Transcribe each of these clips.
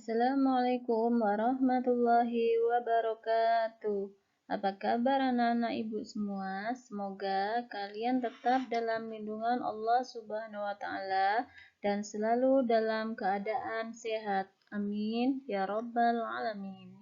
Assalamualaikum warahmatullahi wabarakatuh. Apa kabar anak-anak ibu semua? Semoga kalian tetap dalam lindungan Allah Subhanahu wa Ta'ala dan selalu dalam keadaan sehat. Amin ya Rabbal 'Alamin.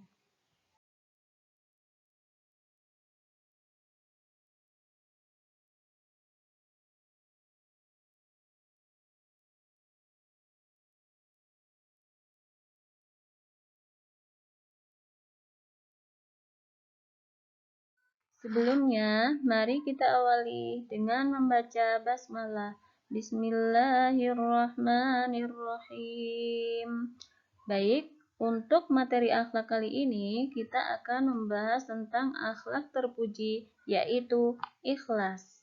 Sebelumnya, mari kita awali dengan membaca basmalah. Bismillahirrahmanirrahim. Baik, untuk materi akhlak kali ini kita akan membahas tentang akhlak terpuji, yaitu ikhlas.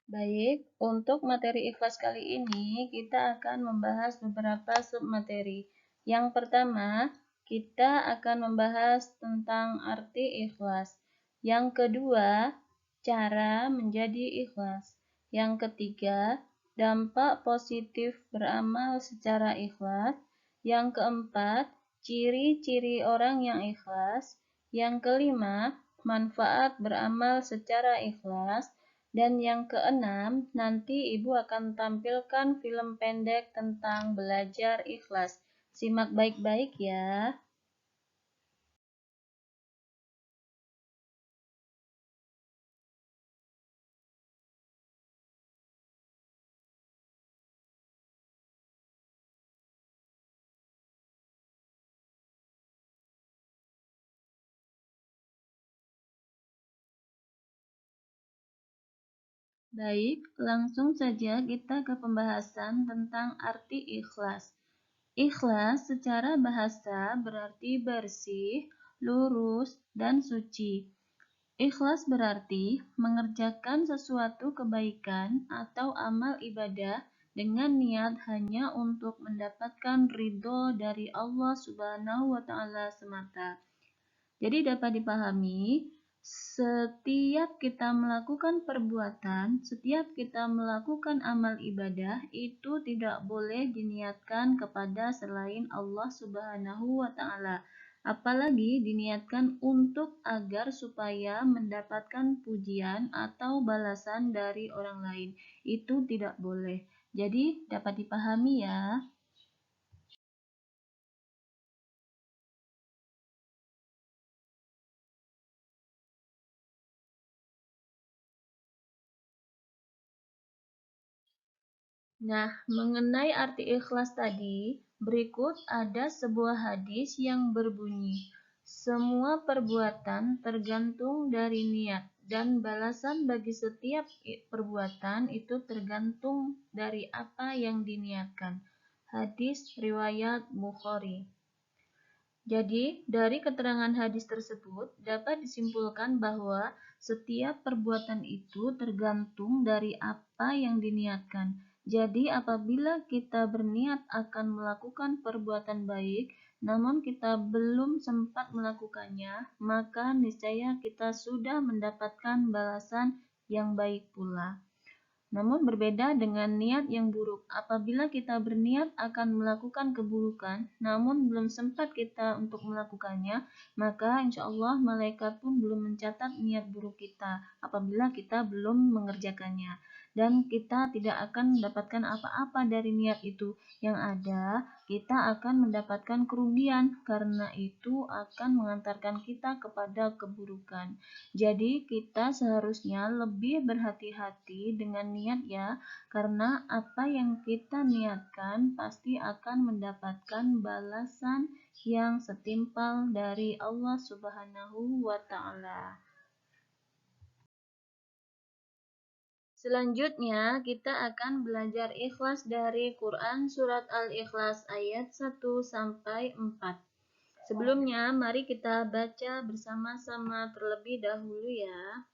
Baik, untuk materi ikhlas kali ini kita akan membahas beberapa submateri. Yang pertama, kita akan membahas tentang arti ikhlas. Yang kedua, cara menjadi ikhlas. Yang ketiga, dampak positif beramal secara ikhlas. Yang keempat, ciri-ciri orang yang ikhlas. Yang kelima, manfaat beramal secara ikhlas. Dan yang keenam, nanti Ibu akan tampilkan film pendek tentang belajar ikhlas. Simak baik-baik ya. Baik, langsung saja kita ke pembahasan tentang arti ikhlas. Ikhlas secara bahasa berarti bersih, lurus, dan suci. Ikhlas berarti mengerjakan sesuatu kebaikan atau amal ibadah dengan niat hanya untuk mendapatkan ridho dari Allah Subhanahu wa Ta'ala semata. Jadi dapat dipahami, setiap kita melakukan perbuatan, setiap kita melakukan amal ibadah, itu tidak boleh diniatkan kepada selain Allah Subhanahu wa Ta'ala. Apalagi diniatkan untuk agar supaya mendapatkan pujian atau balasan dari orang lain. Itu tidak boleh. Jadi dapat dipahami ya. Nah, mengenai arti ikhlas tadi, berikut ada sebuah hadis yang berbunyi, semua perbuatan tergantung dari niat, dan balasan bagi setiap perbuatan itu tergantung dari apa yang diniatkan. Hadis riwayat Bukhari. Jadi, dari keterangan hadis tersebut dapat disimpulkan bahwa setiap perbuatan itu tergantung dari apa yang diniatkan. Jadi, apabila kita berniat akan melakukan perbuatan baik, namun kita belum sempat melakukannya, maka niscaya kita sudah mendapatkan balasan yang baik pula. Namun berbeda dengan niat yang buruk. Apabila kita berniat akan melakukan keburukan, namun belum sempat kita untuk melakukannya, maka insya Allah malaikat pun belum mencatat niat buruk kita apabila kita belum mengerjakannya. Dan kita tidak akan mendapatkan apa-apa dari niat itu. Yang ada, kita akan mendapatkan kerugian karena itu akan mengantarkan kita kepada keburukan. Jadi kita seharusnya lebih berhati-hati dengan niat ya, karena apa yang kita niatkan pasti akan mendapatkan balasan yang setimpal dari Allah Subhanahu wa Ta'ala. Selanjutnya, kita akan belajar ikhlas dari Quran Surat Al-Ikhlas ayat 1-4. Sebelumnya, mari kita baca bersama-sama terlebih dahulu ya.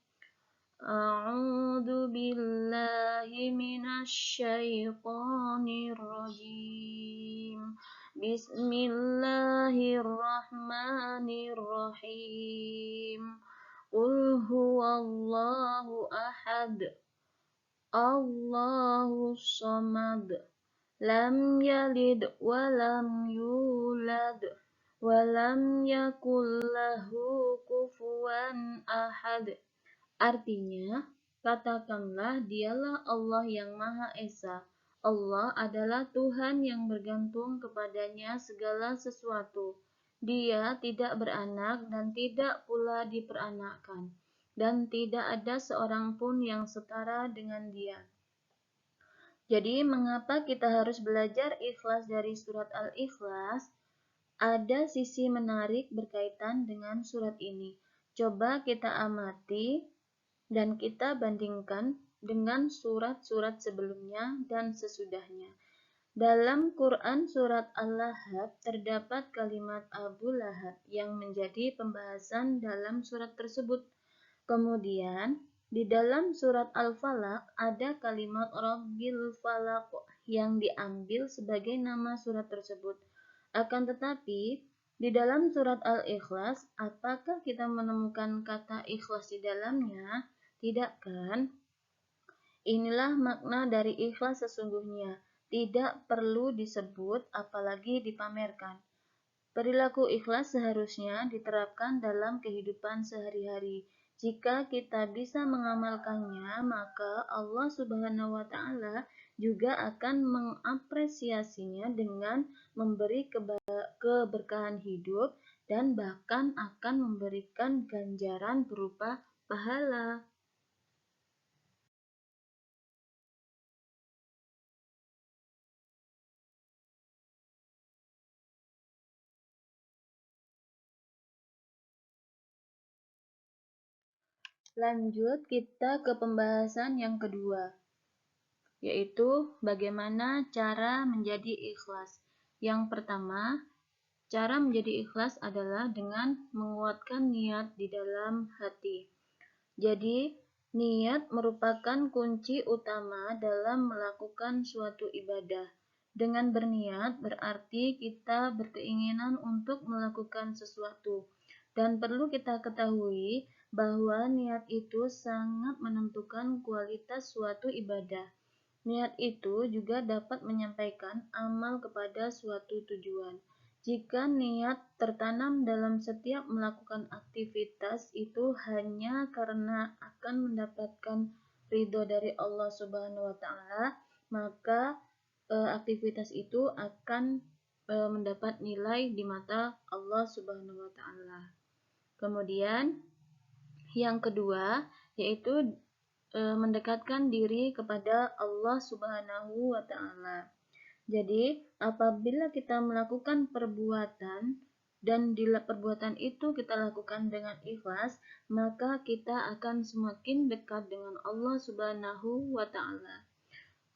A'udzu billahi minasy syaithanir rajim. Bismillahirrahmanirrahim. Qul huwallahu ahad. Allahus samad. Lam yalid wa lam yulad wa lam yakul lahu kufuwan ahad. Artinya, katakanlah dialah Allah yang Maha Esa. Allah adalah Tuhan yang bergantung kepadanya segala sesuatu. Dia tidak beranak dan tidak pula diperanakkan, dan tidak ada seorang pun yang setara dengan Dia. Jadi, mengapa kita harus belajar ikhlas dari surat Al-Ikhlas? Ada sisi menarik berkaitan dengan surat ini. Coba kita amati dan kita bandingkan dengan surat-surat sebelumnya dan sesudahnya. Dalam Quran surat Al-Lahab terdapat kalimat Abu Lahab yang menjadi pembahasan dalam surat tersebut. Kemudian, di dalam surat Al-Falaq ada kalimat Rabbil Falaq yang diambil sebagai nama surat tersebut. Akan tetapi, di dalam surat Al-Ikhlas, apakah kita menemukan kata ikhlas di dalamnya? Tidak kan? Inilah makna dari ikhlas sesungguhnya. Tidak perlu disebut, apalagi dipamerkan. Perilaku ikhlas seharusnya diterapkan dalam kehidupan sehari-hari. Jika kita bisa mengamalkannya, maka Allah Subhanahu wa Ta'ala juga akan mengapresiasinya dengan memberi keberkahan hidup dan bahkan akan memberikan ganjaran berupa pahala. Lanjut kita ke pembahasan yang kedua, yaitu bagaimana cara menjadi ikhlas. Yang pertama, cara menjadi ikhlas adalah dengan menguatkan niat di dalam hati. Jadi, niat merupakan kunci utama dalam melakukan suatu ibadah. Dengan berniat berarti kita berkeinginan untuk melakukan sesuatu. Dan perlu kita ketahui bahwa niat itu sangat menentukan kualitas suatu ibadah. Niat itu juga dapat menyampaikan amal kepada suatu tujuan. Jika niat tertanam dalam setiap melakukan aktivitas itu hanya karena akan mendapatkan ridho dari Allah Subhanahu wa Ta'ala, maka aktivitas itu akan mendapat nilai di mata Allah Subhanahu wa Ta'ala. Kemudian yang kedua yaitu mendekatkan diri kepada Allah Subhanahu wa Ta'ala. Jadi, apabila kita melakukan perbuatan dan di perbuatan itu kita lakukan dengan ikhlas, maka kita akan semakin dekat dengan Allah Subhanahu wa Ta'ala.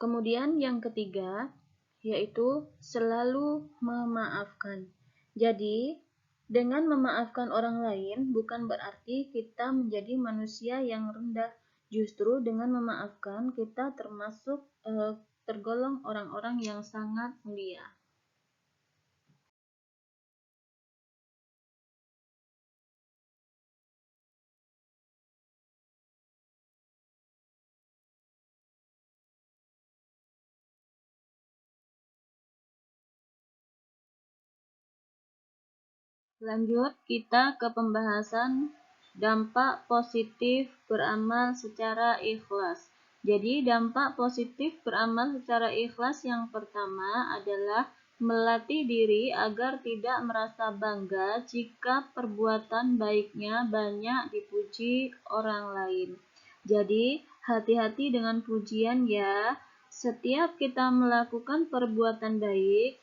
Kemudian yang ketiga yaitu selalu memaafkan. Jadi, dengan memaafkan orang lain bukan berarti kita menjadi manusia yang rendah. Justru dengan memaafkan kita tergolong orang-orang yang sangat mulia. Lanjut kita ke pembahasan dampak positif beramal secara ikhlas. Jadi dampak positif beramal secara ikhlas yang pertama adalah melatih diri agar tidak merasa bangga jika perbuatan baiknya banyak dipuji orang lain. Jadi hati-hati dengan pujian ya. Setiap kita melakukan perbuatan baik,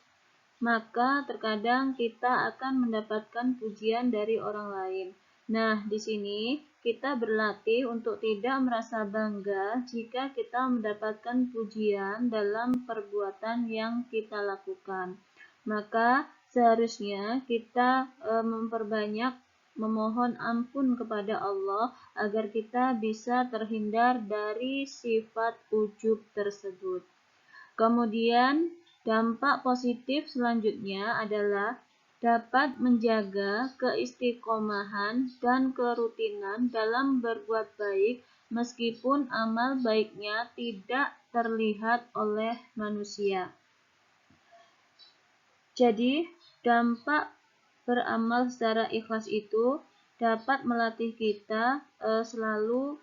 maka terkadang kita akan mendapatkan pujian dari orang lain. Nah, di sini kita berlatih untuk tidak merasa bangga jika kita mendapatkan pujian dalam perbuatan yang kita lakukan. Maka seharusnya kita memperbanyak memohon ampun kepada Allah agar kita bisa terhindar dari sifat ujub tersebut. Kemudian, dampak positif selanjutnya adalah dapat menjaga keistiqomahan dan kerutinan dalam berbuat baik meskipun amal baiknya tidak terlihat oleh manusia. Jadi, dampak beramal secara ikhlas itu dapat melatih kita selalu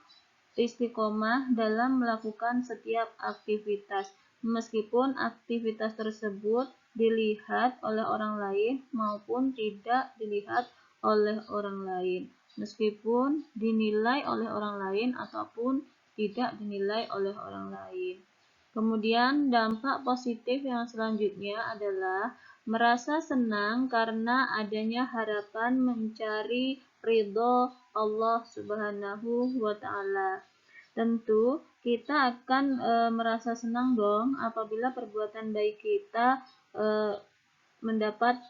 istiqomah dalam melakukan setiap aktivitas, meskipun aktivitas tersebut dilihat oleh orang lain maupun tidak dilihat oleh orang lain, meskipun dinilai oleh orang lain ataupun tidak dinilai oleh orang lain. Kemudian dampak positif yang selanjutnya adalah merasa senang karena adanya harapan mencari ridho Allah Subhanahu wa Ta'ala. Tentu kita akan merasa senang dong apabila perbuatan baik kita mendapat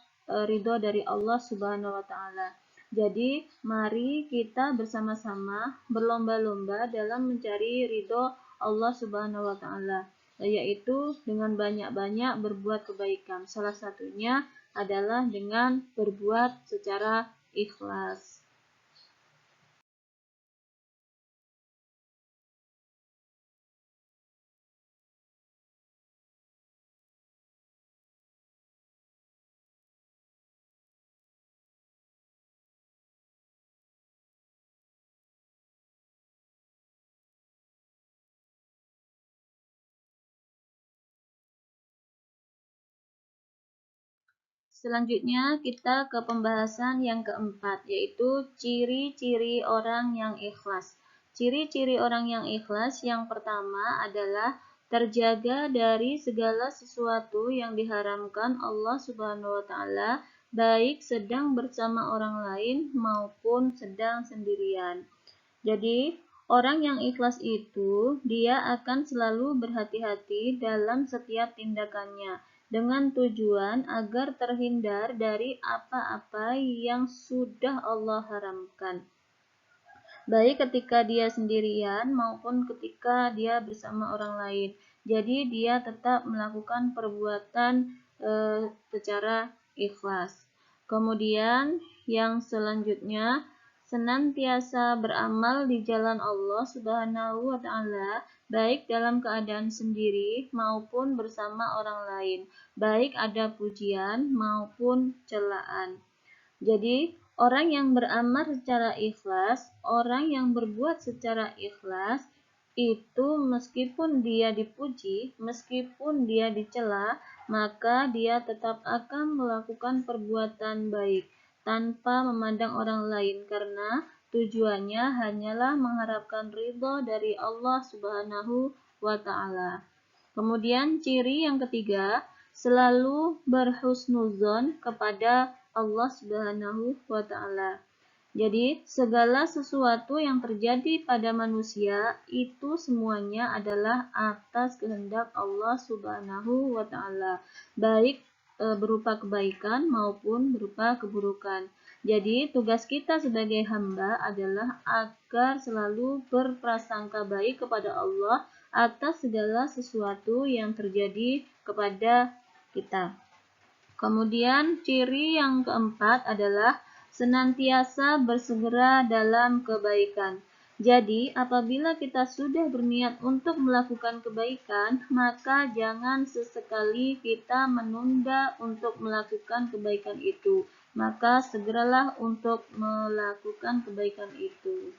ridho dari Allah Subhanahu wa Ta'ala. Jadi, mari kita bersama-sama berlomba-lomba dalam mencari ridho Allah Subhanahu wa Ta'ala, yaitu dengan banyak-banyak berbuat kebaikan. Salah satunya adalah dengan berbuat secara ikhlas. Selanjutnya kita ke pembahasan yang keempat, yaitu ciri-ciri orang yang ikhlas. Ciri-ciri orang yang ikhlas yang pertama adalah terjaga dari segala sesuatu yang diharamkan Allah Subhanahu wa Ta'ala, baik sedang bersama orang lain maupun sedang sendirian. Jadi, orang yang ikhlas itu, dia akan selalu berhati-hati dalam setiap tindakannya, dengan tujuan agar terhindar dari apa-apa yang sudah Allah haramkan, baik ketika dia sendirian maupun ketika dia bersama orang lain. Jadi, dia tetap melakukan perbuatan secara ikhlas. Kemudian, yang selanjutnya, senantiasa beramal di jalan Allah Subhanahu wa Ta'ala, baik dalam keadaan sendiri maupun bersama orang lain, baik ada pujian maupun celaan. Jadi, orang yang beramal secara ikhlas, orang yang berbuat secara ikhlas, itu meskipun dia dipuji, meskipun dia dicela, maka dia tetap akan melakukan perbuatan baik tanpa memandang orang lain, karena tujuannya hanyalah mengharapkan ridho dari Allah Subhanahu wa Ta'ala. Kemudian ciri yang ketiga, selalu berhusnuzon kepada Allah Subhanahu wa Ta'ala. Jadi, segala sesuatu yang terjadi pada manusia itu semuanya adalah atas kehendak Allah Subhanahu wa Ta'ala, baik berupa kebaikan maupun berupa keburukan. Jadi, tugas kita sebagai hamba adalah agar selalu berprasangka baik kepada Allah atas segala sesuatu yang terjadi kepada kita. Kemudian, ciri yang keempat adalah senantiasa bersegera dalam kebaikan. Jadi, apabila kita sudah berniat untuk melakukan kebaikan, maka jangan sesekali kita menunda untuk melakukan kebaikan itu. Maka segeralah untuk melakukan kebaikan itu.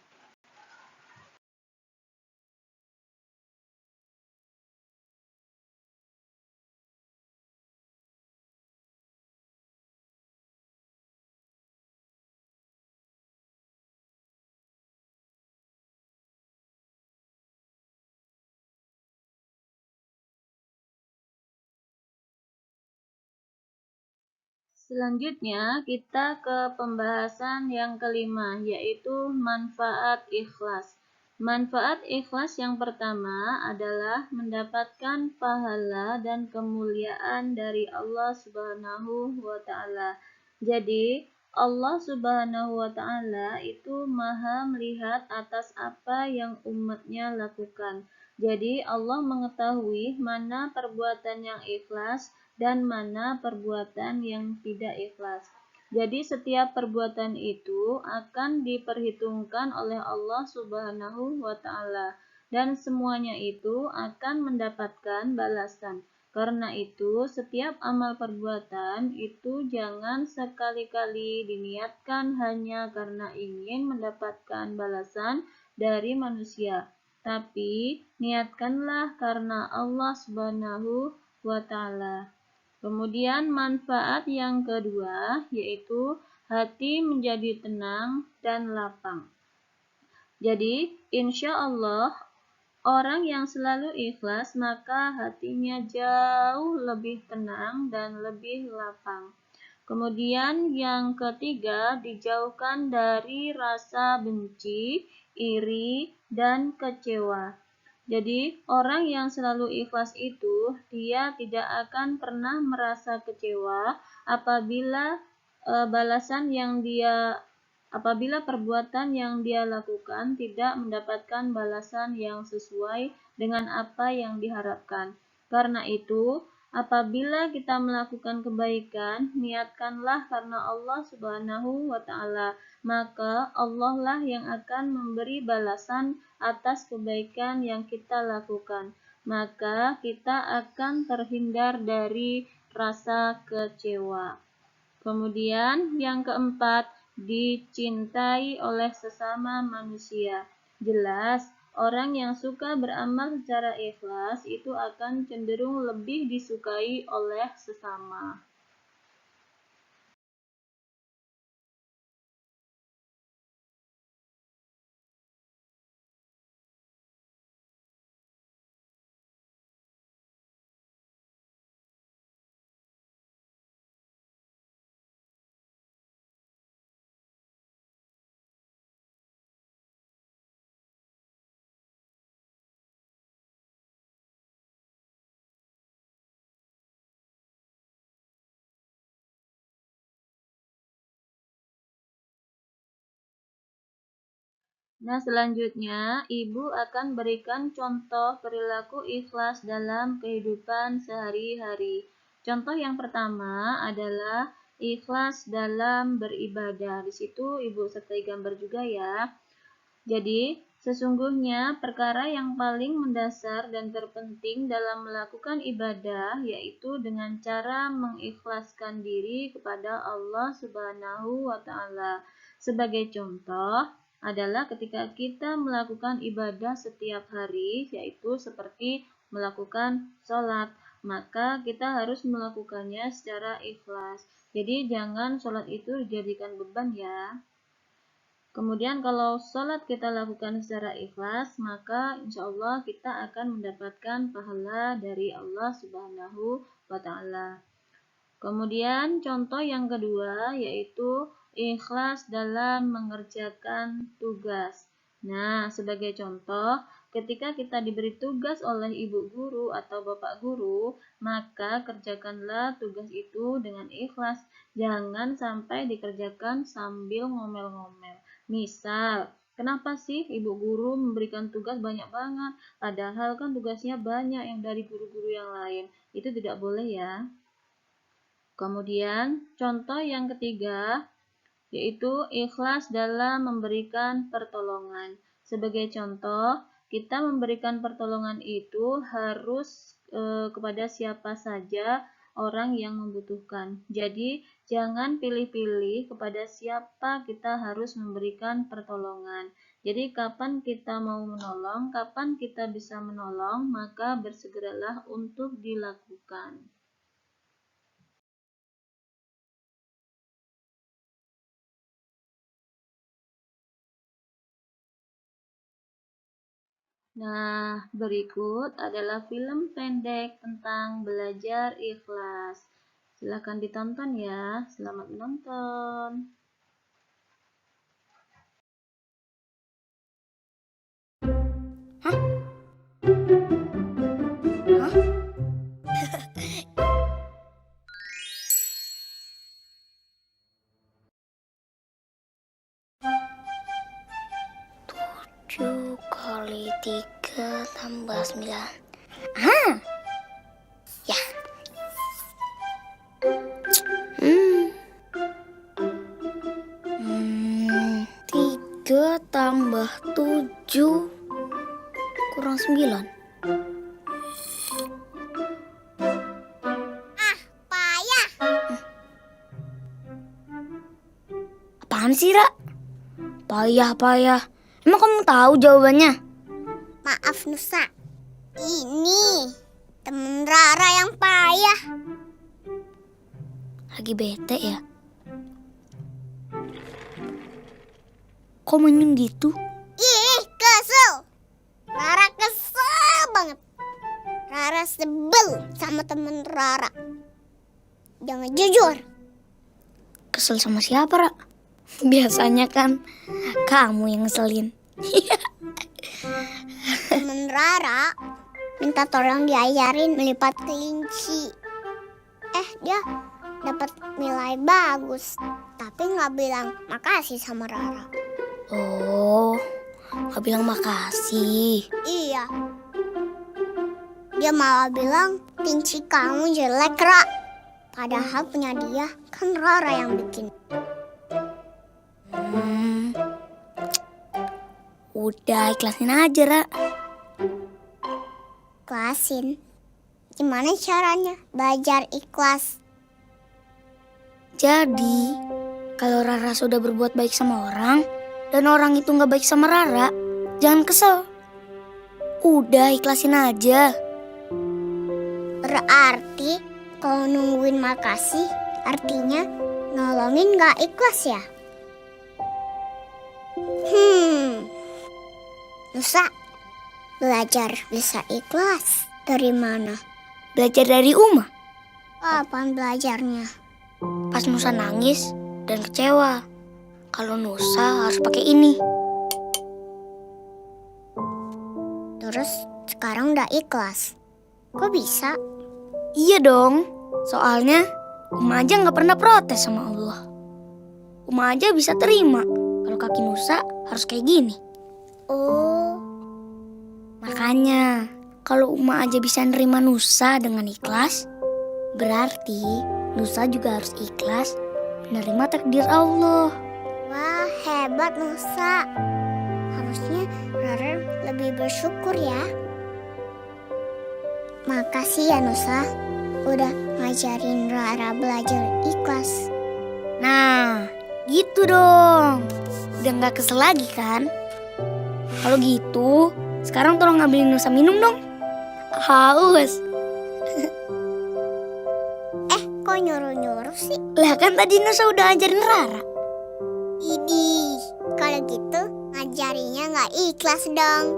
Selanjutnya, kita ke pembahasan yang kelima, yaitu manfaat ikhlas. Manfaat ikhlas yang pertama adalah mendapatkan pahala dan kemuliaan dari Allah Subhanahu wa Ta'ala. Jadi, Allah Subhanahu wa Ta'ala itu Maha melihat atas apa yang umatnya lakukan. Jadi Allah mengetahui mana perbuatan yang ikhlas dan mana perbuatan yang tidak ikhlas. Jadi setiap perbuatan itu akan diperhitungkan oleh Allah Subhanahu wa Ta'ala dan semuanya itu akan mendapatkan balasan. Karena itu, setiap amal perbuatan itu jangan sekali-kali diniatkan hanya karena ingin mendapatkan balasan dari manusia, tapi niatkanlah karena Allah Subhanahu wa Ta'ala. Kemudian manfaat yang kedua yaitu hati menjadi tenang dan lapang. Jadi, insya Allah orang yang selalu ikhlas maka hatinya jauh lebih tenang dan lebih lapang. Kemudian yang ketiga, dijauhkan dari rasa benci, iri, dan kecewa. Jadi, orang yang selalu ikhlas itu, dia tidak akan pernah merasa kecewa apabila apabila perbuatan yang dia lakukan tidak mendapatkan balasan yang sesuai dengan apa yang diharapkan. Karena itu, apabila kita melakukan kebaikan, niatkanlah karena Allah Subhanahu wa Ta'ala, maka Allah lah yang akan memberi balasan atas kebaikan yang kita lakukan. Maka kita akan terhindar dari rasa kecewa. Kemudian yang keempat, dicintai oleh sesama manusia. Jelas, orang yang suka beramal secara ikhlas itu akan cenderung lebih disukai oleh sesama. Nah, selanjutnya, Ibu akan berikan contoh perilaku ikhlas dalam kehidupan sehari-hari. Contoh yang pertama adalah ikhlas dalam beribadah. Di situ Ibu sertai gambar juga ya. Jadi, sesungguhnya perkara yang paling mendasar dan terpenting dalam melakukan ibadah yaitu dengan cara mengikhlaskan diri kepada Allah Subhanahu wa Ta'ala. Sebagai contoh adalah ketika kita melakukan ibadah setiap hari, yaitu seperti melakukan sholat, maka kita harus melakukannya secara ikhlas. Jadi jangan sholat itu dijadikan beban ya. Kemudian kalau sholat kita lakukan secara ikhlas, maka insya Allah kita akan mendapatkan pahala dari Allah Subhanahu wa Ta'ala. Kemudian contoh yang kedua yaitu ikhlas dalam mengerjakan tugas. Nah, sebagai contoh, ketika kita diberi tugas oleh ibu guru atau bapak guru, maka kerjakanlah tugas itu dengan ikhlas. Jangan sampai dikerjakan sambil ngomel-ngomel. Misal, kenapa sih ibu guru memberikan tugas banyak banget? Padahal kan tugasnya banyak yang dari guru-guru yang lain. Itu tidak boleh ya. Kemudian, contoh yang ketiga yaitu ikhlas dalam memberikan pertolongan. Sebagai contoh, kita memberikan pertolongan itu harus kepada siapa saja orang yang membutuhkan. Jadi, jangan pilih-pilih kepada siapa kita harus memberikan pertolongan. Jadi, kapan kita mau menolong, kapan kita bisa menolong, maka bersegeralah untuk dilakukan. Nah, berikut adalah film pendek tentang belajar ikhlas. Silakan ditonton ya. Selamat menonton. kali 3 tambah 9. Ah, ya. 3 tambah 7 kurang 9. Payah. Apaan sih, Ra? Payah. Emang kamu tahu jawabannya? Maaf Nusa, ini temen Rara yang payah. Lagi bete ya? Kok menyun gitu? Ih, kesel. Rara kesel banget. Rara sebel sama temen Rara. Jangan jujur. Kesel sama siapa, Ra? Biasanya kan kamu yang ngeselin. Temen Rara minta tolong diajarin melipat kelinci. Dia dapat nilai bagus, tapi nggak bilang makasih sama Rara. Oh, gak bilang makasih. Iya. Dia malah bilang kelinci kamu jelek, Ra. Padahal punya dia kan Rara yang bikin. Udah ikhlasin aja, Ra. Ikhlasin? Gimana caranya belajar ikhlas? Jadi, kalau Rara sudah berbuat baik sama orang, dan orang itu gak baik sama Rara, jangan kesel. Udah ikhlasin aja. Berarti kalau nungguin makasih, artinya nolongin gak ikhlas ya? Nusa, belajar bisa ikhlas dari mana? Belajar dari Uma. Apaan belajarnya? Pas Nusa nangis dan kecewa. Kalau Nusa harus pakai ini. Terus sekarang udah ikhlas. Kok bisa? Iya dong, soalnya Uma aja gak pernah protes sama Allah. Uma aja bisa terima kalau kaki Nusa harus kayak gini. Oh, Makanya kalau Uma aja bisa nerima Nusa dengan ikhlas, berarti Nusa juga harus ikhlas menerima takdir Allah. wah hebat Nusa. Harusnya Rara lebih bersyukur ya. Makasih ya Nusa, udah ngajarin Rara belajar ikhlas. Nah, gitu dong. Udah gak kesel lagi kan? Kalau gitu, sekarang tolong ngambilin Nusa minum dong. Haus. Kok nyuruh-nyuruh sih? Lah kan tadi Nusa udah ajarin Rara. Idih, kalau gitu ngajarinya nggak ikhlas dong.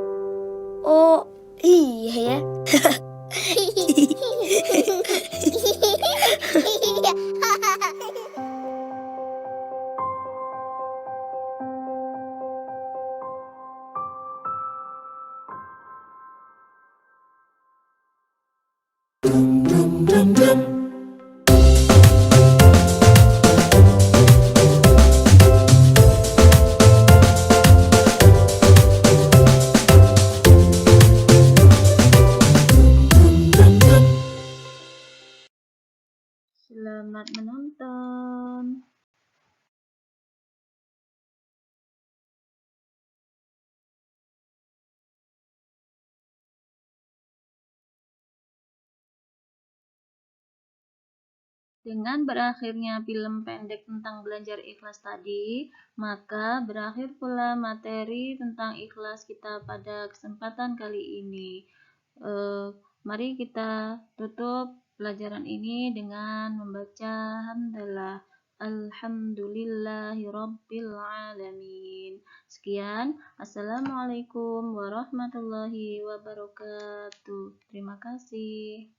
Oh, iya ya. Selamat menonton. Dengan berakhirnya film pendek tentang belajar ikhlas tadi, maka berakhir pula materi tentang ikhlas kita pada kesempatan kali ini. Mari kita tutup pelajaran ini dengan membaca hamdalah. Alhamdulillahirabbil alamin. Sekian, assalamualaikum warahmatullahi wabarakatuh. Terima kasih.